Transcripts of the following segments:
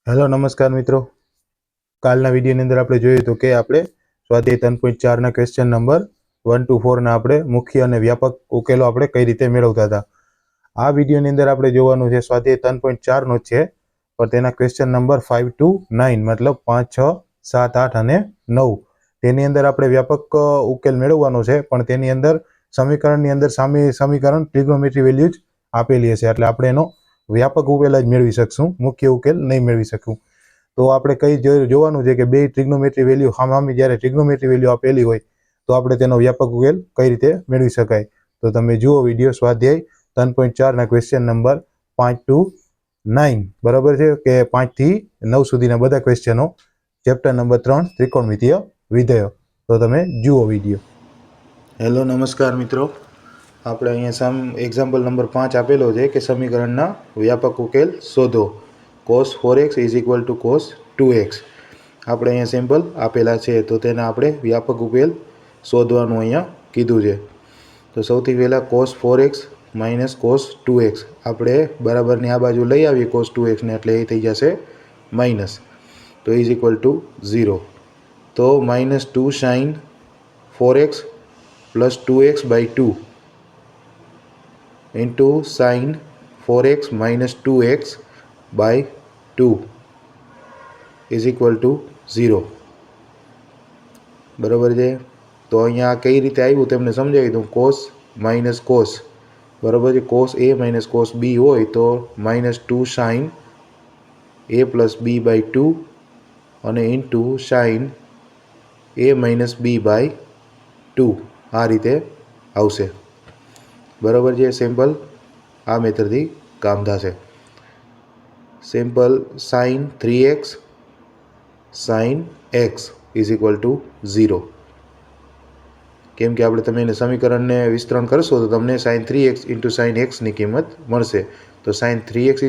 Hello નમસ્કાર મિત્રો, કાલના વિડીયોની અંદર આપણે જોયું હતું કે આપણે સ્વાધ્યાય 3.4ના ક્વેશ્ચન નંબર 1 to 4ના આપણે મુખ્ય અને વ્યાપક ઉકેલો આપણે કઈ રીતે મેળવતા હતા. આ વિડીયોની અંદર આપણે જોવાનું છે સ્વાધ્યાય 3.4નો છે, પણ તેના ક્વેશ્ચન નંબર 5 to 9 મતલબ 5, 6, 7, 8 અને 9 તેની અંદર આપણે વ્યાપક ઉકેલ મેળવવાનો છે. પણ તેની અંદર સમીકરણની અંદર સમીકરણ ટ્રિગ્નોમેટ્રી વેલ્યુ જ આપેલી હશે, એટલે આપણે એનો વ્યાપક ઉકેલ જ મેળવી શકશું, મુખ્ય ઉકેલ નહીં મેળવી શકું. તો આપણે જોવાનું છે કે બે ટ્રિગ્નોમેટ્રી વેલ્યુ સામે જ્યારે ટ્રિગ્નોમેટ્રી વેલ્યુ આપેલી હોય તો આપણે તેનો વ્યાપક ઉકેલ કઈ રીતે મેળવી શકાય. તો તમે જુઓ વિડીયો સ્વાધ્યાય 3.4ના ક્વેશ્ચન નંબર 5 to 9, બરાબર છે કે 5 થી 9 સુધીના બધા ક્વેશ્ચનો, ચેપ્ટર નંબર 3 ત્રિકોણમિતીય વિધેયો. તો તમે જુઓ વિડીયો. હેલો નમસ્કાર મિત્રો, આપણે અહીંયા એક્ઝામ્પલ નંબર 5 આપેલો છે કે સમીકરણના વ્યાપક ઉકેલ શોધો. cos 4x = cos 2x આપણે અહીંયા સિમ્પલ આપેલા છે, તો તેના આપણે વ્યાપક ઉકેલ શોધવાનું અહીંયા કીધું છે. તો સૌથી પહેલાં cos 4x - cos 2x આપણે બરાબરની આ બાજુ લઈ આવીએ cos 2x ને, એટલે એ થઈ જશે માઇનસ, તો = 0. તો -2 sin 4x + 2x/2 sin 4x - 2x/2 = 0. બરાબર છે. તો અહીંયા કઈ રીતે આવ્યું તમને સમજાવી દઉં. cos - cos, બરાબર છે. cos a - cos b હોય તો -2 sin a + b/2 અને sin a - b/2 આ રીતે આવશે. બરાબર છે. સિમ્પલ આ મેથડથી કામ થશે. Simple sin 3x sin x = 0, કેમ કે તમે એને સમીકરણને વિસ્તરણ કરશો તો તમને sin 3x × sin x ની કિંમત મળશે. તો sin 3x =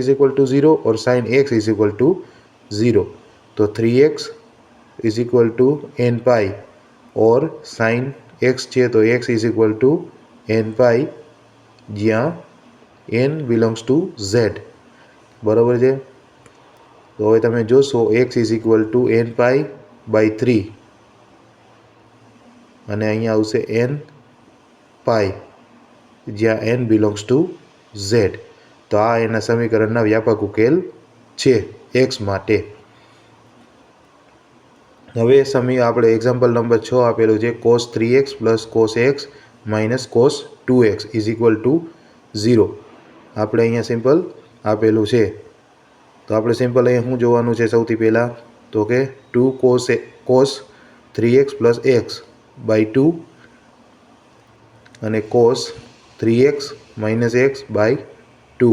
0 और sin x = 0. તો 3x = nπ और sin x છે તો x = nπ, જ્યાં n belongs to z. બરાબર છે. તો હવે તમે જોશો x = nπ/3 અને અહીંયા આવશે nπ, જ્યાં n belongs to z. તો આ એના સમીકરણના વ્યાપક ઉકેલ છે x માટે. હવે આપણે એક્ઝામ્પલ નંબર 6 આપેલું છે cos 3x + cos x - cos 2x = 0. આપણે અહીંયા સિમ્પલ આપેલું છે, તો આપણે સિમ્પલ અહીંયા શું જોવાનું છે સૌથી પહેલાં, તો કે 2 cos 3x + x/2 અને cos 3x - x/2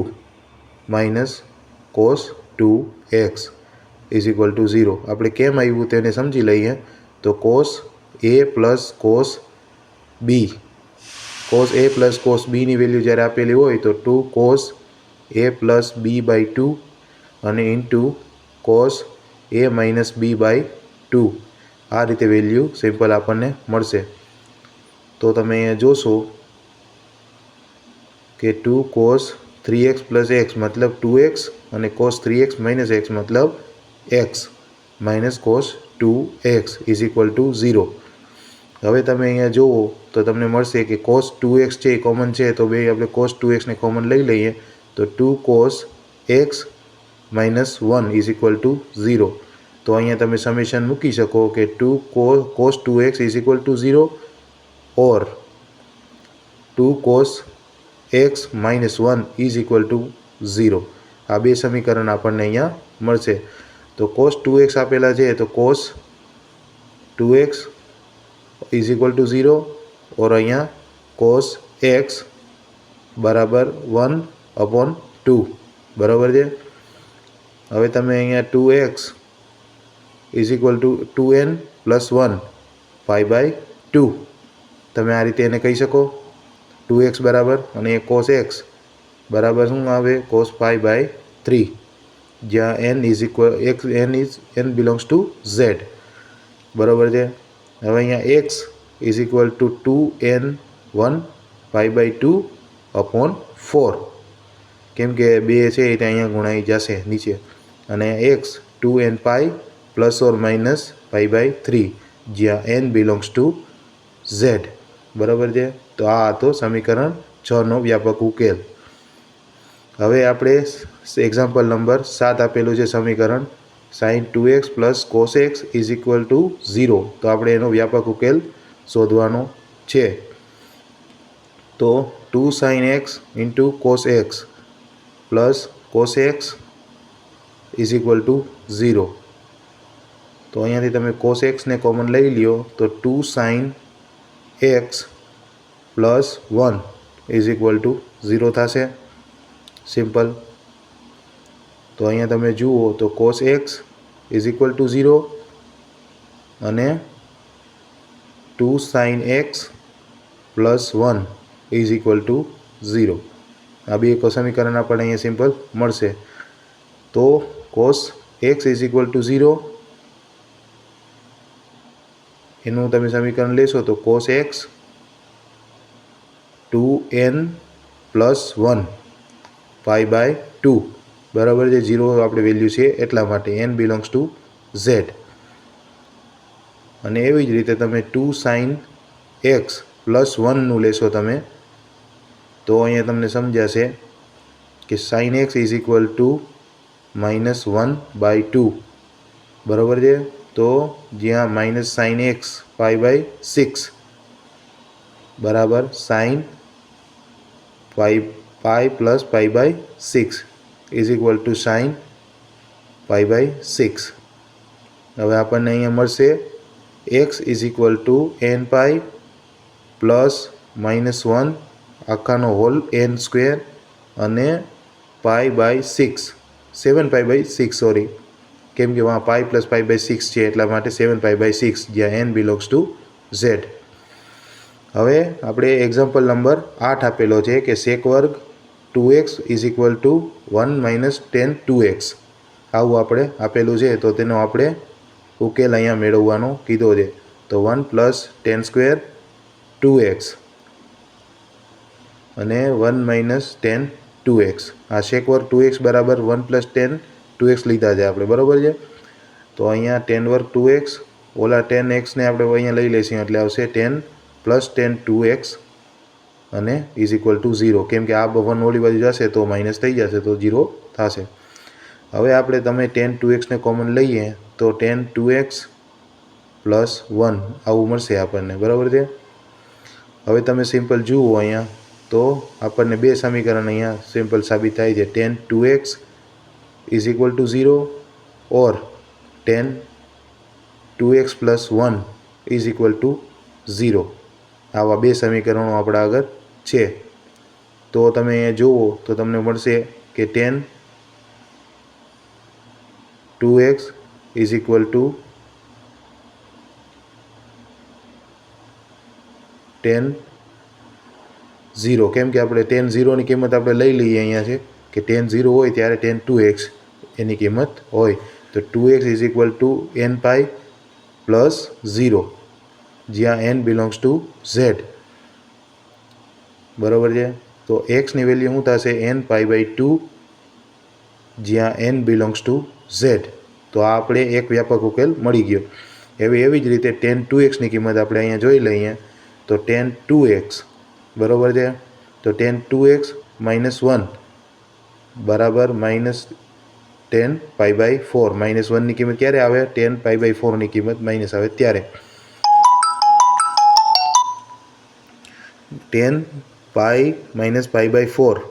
cos 2x = 0. આપણે કેમ આવ્યું તેને સમજી લઈએ. તો cos a + cos b, cos a + cos b ની વેલ્યુ જ્યારે આપેલી હોય તો 2 cos a + b/2 અને cos a - b/2 આ રીતે વેલ્યુ સિમ્પલ આપણને મળશે. તો તમે અહીંયા જોશો કે 2 cos 3x + x મતલબ 2x અને cos 3x - x મતલબ x -cos 2x = 0. હવે તમે અહીંયા જુઓ તો તમને મળશે કે cos 2x છે એ કોમન છે, તો આપણે cos 2x ને કોમન લઈ લઈએ તો 2 cos x - 1 = 0. તો અહીંયા તમે સમેશન મૂકી શકો કે 2 cos 2x = 0 or 2 cos x - 1 = 0. આ બે સમીકરણ આપણને અહીંયા મળશે. તો cos 2x આપેલા છે તો cos 2x = 0 और અહીંયા cos x = 1/2. બરાબર છે. હવે તમે અહીંયા 2x = 2n + 1 π/2 તમે આ રીતે એને કહી શકો. 2x બરાબર અને cos x બરાબર શું આવે, cos π/3, જ્યાં n belongs to z. બરાબર છે. હવે અહીંયા x = 2n1 π/2/4, કેમ કે 2 છે એટલે અહીંયા ગુણાઈ જશે નીચે, અને x 2n pi plus or minus pi by 3, જ્યાં n બિલોંગ્સ ટુ ઝેડ. બરાબર છે. તો આ હતો સમીકરણ 6નો વ્યાપક ઉકેલ. હવે આપણે એક્ઝામ્પલ નંબર 7 આપેલું છે સમીકરણ sin 2x plus cos x is equal to 0. તો આપણે એનો વ્યાપક ઉકેલ શોધવાનો છે. તો 2 sin x into cos x plus cos x is equal to 0. તો અહીંયાથી તમે cos x ને કોમન લઈ લ્યો તો 2 sin x plus 1 is equal to 0 થશે. સિમ્પલ. તો અહીંયા તમે જુઓ તો cos x is equal to 0 અને 2 sin x plus 1 is equal to 0. આ બે સમીકરણ આપણને અહીંયા સિમ્પલ મળશે. તો cos x is equal to 0 એનું તમે સમીકરણ લેશો તો cos x 2n plus 1 pi by 2. બરાબર છે. 0 આપણે વેલ્યુ છે એટલા માટે n બિલોંગ્સ ટુ ઝેડ. અને એવી જ રીતે તમે 2 sin x પ્લસ 1નું લેશો તમે તો અહીંયા તમને સમજાશે કે sin x is equal to minus 1 by 2. બરાબર છે. તો જ્યાં minus sin x pi by 6 બરાબર sin pi plus pi by 6 is equal to sin pi by 6. હવે આપણને અહીંયા મળશે x is equal to n pi plus minus 1 આખાનો હોલ n સ્ક્વેર અને pi by 6 7 pi by 6 sorry, કેમ કે વहाँ પાઈ plus pi by 6 છે એટલા માટે 7 પાઈ બાય 6, જ્યાં n બિલોંગ્સ ટુ ઝેડ. હવે આપણે એક્ઝામ્પલ નંબર 8 આપેલો છે કે sec વર્ગ 2x is equal two 1 minus tan 2x. આવું આપણે આપેલું છે. તો તેનો આપણે ઉકેલ અહીંયા મેળવવાનો કીધો છે. તો 1 પ્લસ tan સ્ક્વેર 2x અને 1 માઇનસ tan 2x. આ sec વર્ગ 2x બરાબર 1 પ્લસ tan 2x લીધા છે આપણે. બરાબર છે. તો અહીંયા tan વર્ગ 2x ઓલા tan x ને આપણે અહીંયા લઈ લઈશું એટલે આવશે tan પ્લસ tan 2x અને ઇઝ ઇક્વલ ટુ 0. કેમ કે આ 1 ઓલી બાજુ જશે તો માઇનસ થઈ જશે તો 0 થશે. હવે આપણે તમે tan 2x ને કોમન લઈએ તો tan 2x પ્લસ 1 આવું મળશે આપણને. બરાબર છે. હવે તમે સિમ્પલ જુઓ અહીંયા તો આપણને બે સમીકરણ અહીંયા સિમ્પલ સાબિત થાય છે. tan 2x is equal to 0 or tan 2x plus 1 is equal to 0. આવા બે સમીકરણો આપણા આગળ છે. તો તમે અહીંયા જુઓ તો તમને મળશે કે tan 2x is equal two tan 0. કેમ કે આપણે tan 0ની કિંમત આપણે લઈ લઈએ અહીંયા છે કે tan 0 હોય ત્યારે tan 2x એની કિંમત હોય. તો 2x is equal to n pi plus 0, જ્યાં n બિલોંગ્સ ટુ ઝેડ. બરાબર છે. તો એક્સની વેલ્યુ શું થશે n પાઈ બાય 2, જ્યાં n બિલોંગ્સ ટુ ઝેડ. તો આ આપણે એક વ્યાપક ઉકેલ મળી ગયો. એવી જ રીતે tan 2xની કિંમત આપણે અહીંયા જોઈ લઈએ તો tan 2x બરાબર છે. તો tan 2x માઇનસ 1 બરાબર minus tan pi by 4. Minus 1ની કિંમત ક્યારે આવે? tan પાઈ બાય 4ની કિંમત માઇનસ આવે ત્યારે. tan pi minus pi by 4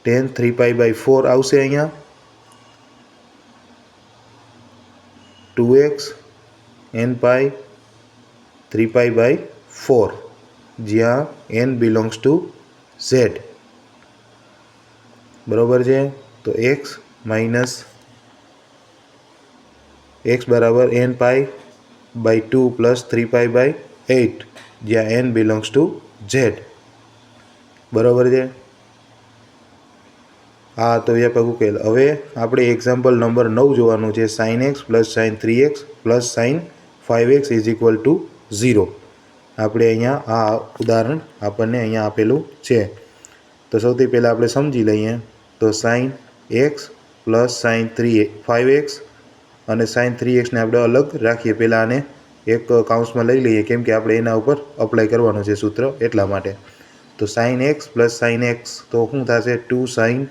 tan 3 pi by 4 આવશે અહીંયા. 2x n pi 3 pi by 4, જ્યાં n બિલોંગ્સ ટુ ઝેડ. બરાબર છે. તો x માઇનસ x બરાબર n pi by 2 plus 3 pi by 8, જ્યાં n બિલોંગ્સ ટુ ઝેડ. બરાબર છે. આ તો વ્યાપક ઉકેલ. હવે આપણે એક્ઝામ્પલ નંબર 9 જોવાનું છે. sin x plus sin 3x plus sin 5x is equal to 0. આપણે અહીંયા આ ઉદાહરણ આપણને અહીંયા આપેલું છે. તો સૌથી પહેલાં આપણે સમજી લઈએ. તો sin x plus sin 5x અને સાઇન 3x ને આપણે અલગ રાખીએ. પહેલાં આને એક કાઉન્સમાં લઈ લઈએ કેમ કે આપણે એના ઉપર અપ્લાય કરવાનું છે સૂત્ર એટલા માટે. તો sine x plus sine x તો શું થશે 2 sine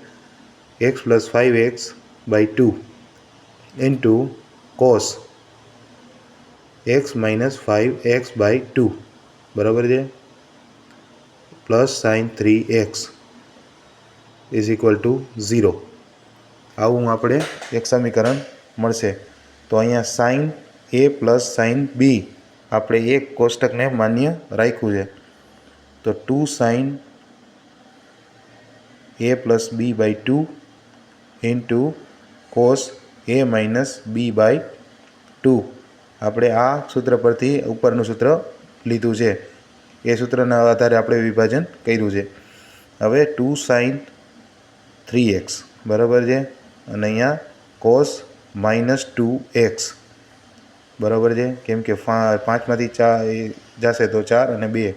x plus 5x/2 into cos x minus 5x/2 બરાબર છે plus sine 3x is equal to 0. આવું આપણે એક સમીકરણ મળશે. તો અહીંયા sine A plus sine B આપણે એક કોષ્ટકને માન્ય રાખ્યું છે. તો 2 sine A plus b/2 into cos A minus b/2 આપણે આ સૂત્ર પરથી ઉપરનું સૂત્ર લીધું છે. એ સૂત્રના આધારે આપણે વિભાજન કર્યું છે. હવે 2 સાઇન 3x બરાબર છે અને અહીંયા કોસ માઇનસ 2x બરાબર છે કેમ કે 5માંથી 4 જશે તો 4 અને 2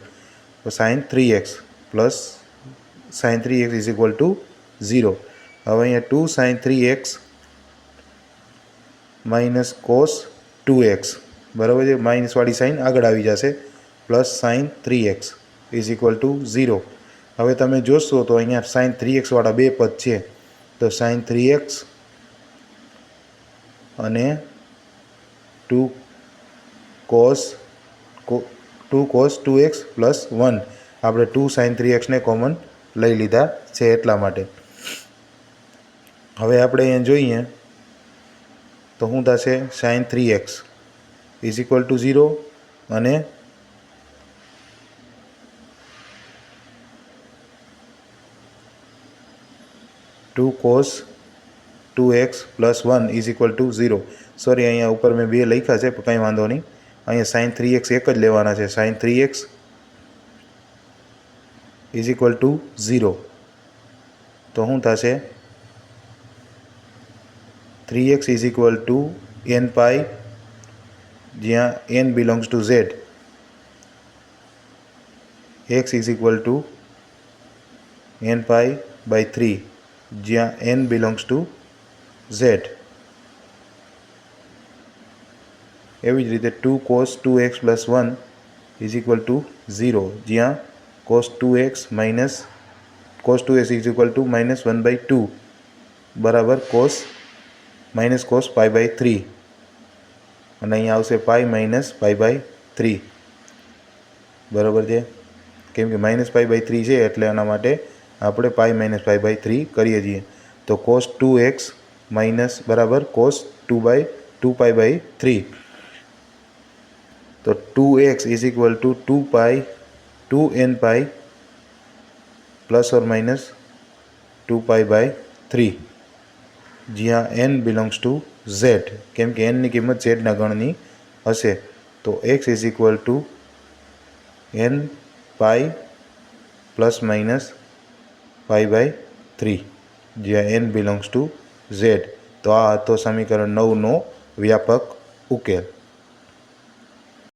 તો sine 3x plus sine 3x is equal to 0. હવે અહીંયા 2 sign 3x minus cos 2x બરાબર છે માઇનસવાળી સાઇન આગળ આવી જશે plus sine 3x is equal to 0. હવે તમે જોશો તો અહીંયા સાઇન 3x વાળા બે પદ છે. તો સાઇન 3x અને 2 કોસ 2x પ્લસ 1 આપણે 2 સાઇન 3x ને કોમન લઈ લીધા છે એટલા માટે. હવે આપણે અહીંયા જોઈએ તો શું થશે sign 3x is equal to 0 અને 2 cos 2x plus 1 is equal to 0. Sorry અહીંયા ઉપર મેં 2 લખ્યા છે પણ કંઈ વાંધો નહીં. અહીંયા સાઇન 3x એક જ લેવાના છે. Sine 3x is equal to 0. તો શું થશે 3x is equal to n pi જ્યાં n belongs to z x is equal to n પાઈ/3 જ્યાં n બિલોંગ્સ ટુ z. એવી જ રીતે 2 cos 2x plus 1 is equal to 0 જ્યાં cos 2x is equal two -1/2 બરાબર માઇનસ કોસ π/3 અને અહીંયા આવશે π-π/3 બરાબર છે કેમ કે -π/3 છે એટલે આના માટે આપણે π-π/3 કરીએ છીએ. તો cos 2x માઇનસ બરાબર cos 2π/3 તો 2x is equal to 2n pi plus or minus 2π/3 જ્યાં n બિલોંગ્સ ટુ z કેમ કે n ની કિંમત z ના ગણની હશે. તો x is equal to n pi plus minus π/3 જ્યાં n બિલોંગ્સ ટુ z. તો આ હતો સમીકરણ 9નો વ્યાપક ઉકેલ.